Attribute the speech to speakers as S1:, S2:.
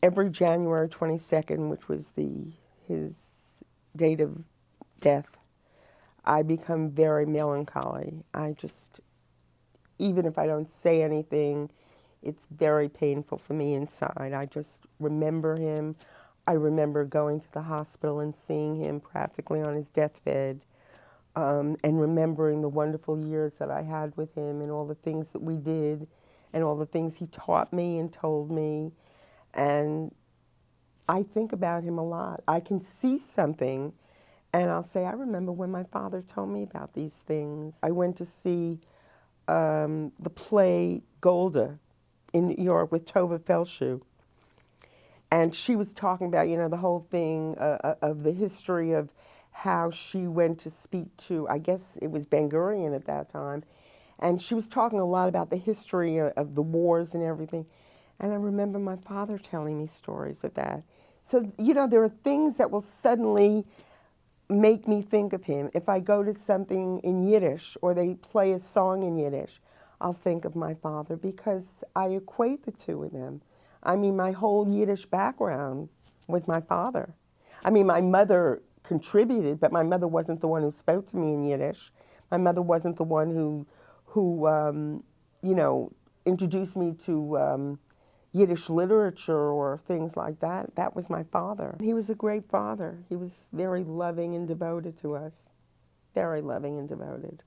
S1: every January 22nd, which was his date of death, I become very melancholy. I just, even if I don't say anything, it's very painful for me inside. I just remember him. I remember going to the hospital and seeing him practically on his deathbed, and remembering the wonderful years that I had with him and all the things that we did and all the things he taught me and told me. And I think about him a lot. I can see something and I'll say, I remember when my father told me about these things. I went to see the play Golda in New York with Tova Feldshuh. And she was talking about, the whole thing of the history of how she went to speak to, I guess it was Ben Gurion at that time. And she was talking a lot about the history of the wars and everything. And I remember my father telling me stories of that. So, there are things that will suddenly make me think of him. If I go to something in Yiddish or they play a song in Yiddish, I'll think of my father because I equate the two of them. I mean, my whole Yiddish background was my father. I mean, my mother contributed, but my mother wasn't the one who spoke to me in Yiddish. My mother wasn't the one who introduced me to Yiddish literature or things like that. That was my father. He was a great father. He was very loving and devoted to us. Very loving and devoted.